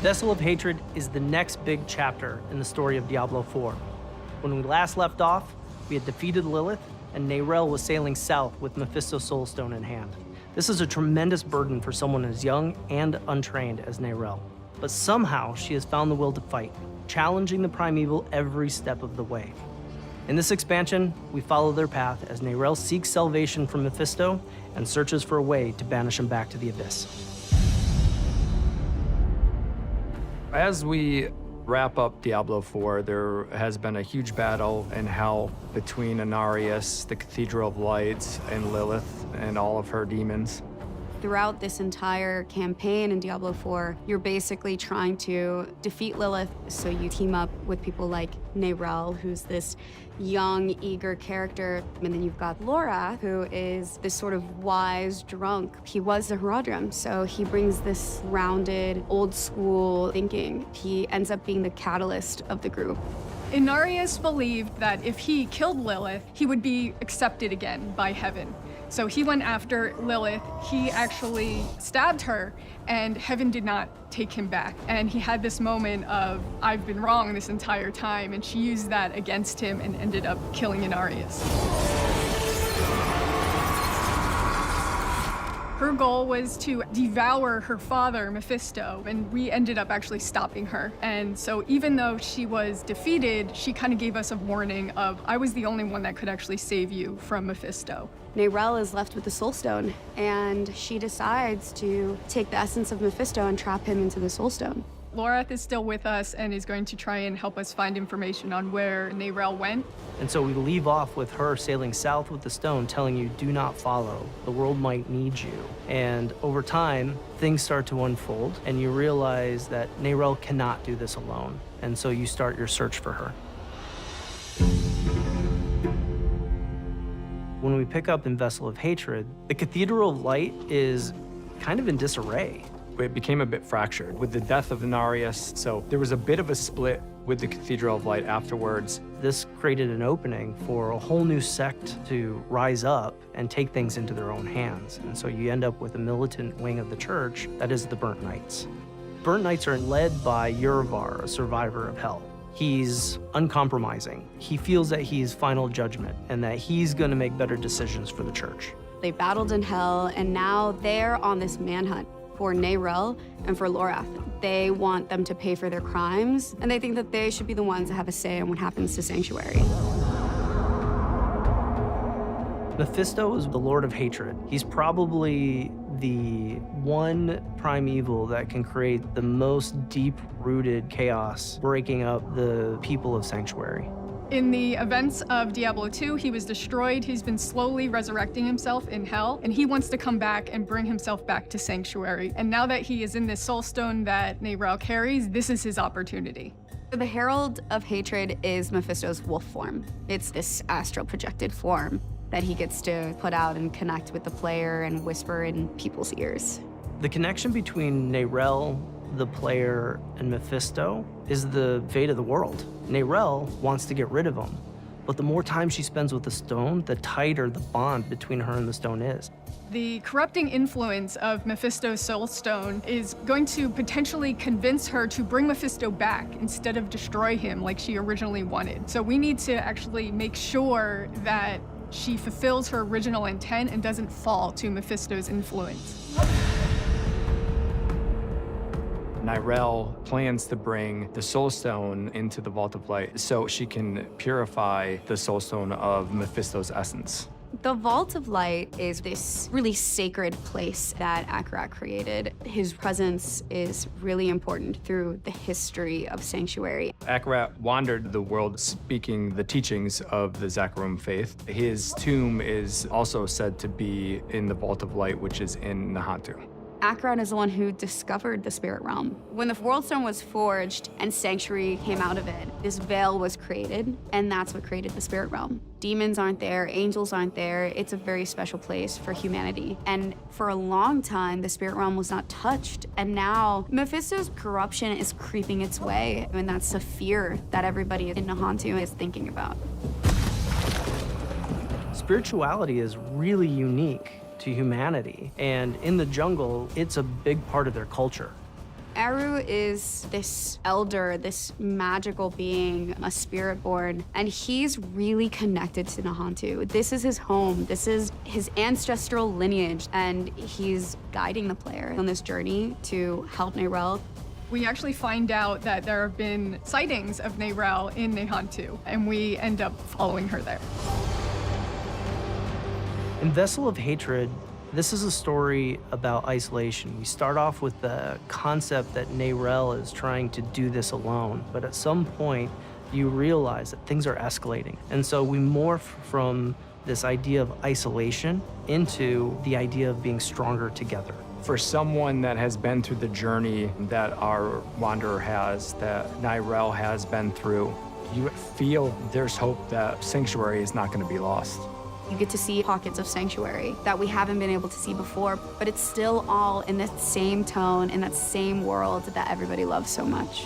Vessel of Hatred is the next big chapter in the story of Diablo 4. When we last left off, we had defeated Lilith, and Neyrelle was sailing south with Mephisto's Soulstone in hand. This is a tremendous burden for someone as young and untrained as Neyrelle. But somehow she has found the will to fight, challenging the primeval every step of the way. In this expansion, we follow their path as Neyrelle seeks salvation from Mephisto and searches for a way to banish him back to the Abyss. As we wrap up Diablo 4, there has been a huge battle in Hell between Inarius, the Cathedral of Lights, and Lilith and all of her demons. Throughout this entire campaign in Diablo 4, you're basically trying to defeat Lilith, so you team up with people like Neyrelle, who's this young, eager character, and then you've got Laura, who is this sort of wise drunk. He was a Herodrum, so he brings this rounded, old-school thinking. He ends up being the catalyst of the group. Inarius believed that if he killed Lilith, he would be accepted again by heaven. So he went after Lilith. He actually stabbed her, and heaven did not take him back. And he had this moment of, I've been wrong this entire time, and she used that against him and ended up killing Inarius. Her goal was to devour her father, Mephisto, and we ended up actually stopping her. And so even though she was defeated, she kind of gave us a warning of, I was the only one that could actually save you from Mephisto. Neyrelle is left with the Soulstone, and she decides to take the essence of Mephisto and trap him into the Soulstone. Lorath is still with us and is going to try and help us find information on where Neyrelle went. And so we leave off with her sailing south with the stone, telling you, do not follow. The world might need you. And over time, things start to unfold, and you realize that Neyrelle cannot do this alone. And so you start your search for her. When we pick up in Vessel of Hatred, the Cathedral of Light is kind of in disarray. It became a bit fractured with the death of Inarius, so there was a bit of a split with the Cathedral of Light afterwards. This created an opening for a whole new sect to rise up and take things into their own hands. And so you end up with a militant wing of the church that is the Burnt Knights. Burnt Knights are led by Urivar, a survivor of Hell. He's uncompromising. He feels that he's final judgment and that he's going to make better decisions for the church. They battled in Hell, and now they're on this manhunt for Neyrelle and for Lorath. They want them to pay for their crimes, and they think that they should be the ones that have a say on what happens to Sanctuary. Mephisto is the Lord of Hatred. He's probably the one primeval that can create the most deep-rooted chaos, breaking up the people of Sanctuary. In the events of Diablo 2, he was destroyed. He's been slowly resurrecting himself in Hell, and he wants to come back and bring himself back to Sanctuary. And now that he is in this Soulstone that Neyrelle carries, this is his opportunity. The Herald of Hatred is Mephisto's wolf form. It's this astral projected form that he gets to put out and connect with the player and whisper in people's ears. The connection between Neyrelle, the player, and Mephisto is the fate of the world. Neyrelle wants to get rid of him, but the more time she spends with the stone, the tighter the bond between her and the stone is. The corrupting influence of Mephisto's Soulstone is going to potentially convince her to bring Mephisto back instead of destroy him like she originally wanted. So we need to actually make sure that she fulfills her original intent and doesn't fall to Mephisto's influence. Neyrelle plans to bring the Soulstone into the Vault of Light so she can purify the Soulstone of Mephisto's essence. The Vault of Light is this really sacred place that Akarat created. His presence is really important through the history of Sanctuary. Akarat wandered the world speaking the teachings of the Zakarum faith. His tomb is also said to be in the Vault of Light, which is in Nahatu. Akarat is the one who discovered the spirit realm. When the Worldstone was forged and Sanctuary came out of it, this veil was created, and that's what created the spirit realm. Demons aren't there, angels aren't there. It's a very special place for humanity. And for a long time, the spirit realm was not touched. And now Mephisto's corruption is creeping its way, and that's the fear that everybody in Nahatu is thinking about. Spirituality is really unique to humanity, and in the jungle, it's a big part of their culture. Eru is this elder, this magical being, a spirit born, and he's really connected to Nahantu. This is his home. This is his ancestral lineage, and he's guiding the player on this journey to help Neyrelle. We actually find out that there have been sightings of Neyrelle in Nahantu, and we end up following her there. In Vessel of Hatred, this is a story about isolation. We start off with the concept that Neyrelle is trying to do this alone, but at some point, you realize that things are escalating. And so we morph from this idea of isolation into the idea of being stronger together. For someone that has been through the journey that our wanderer has, that Neyrelle has been through, you feel there's hope that Sanctuary is not going to be lost. You get to see pockets of sanctuary that we haven't been able to see before, but it's still all in that same tone, in that same world that everybody loves so much.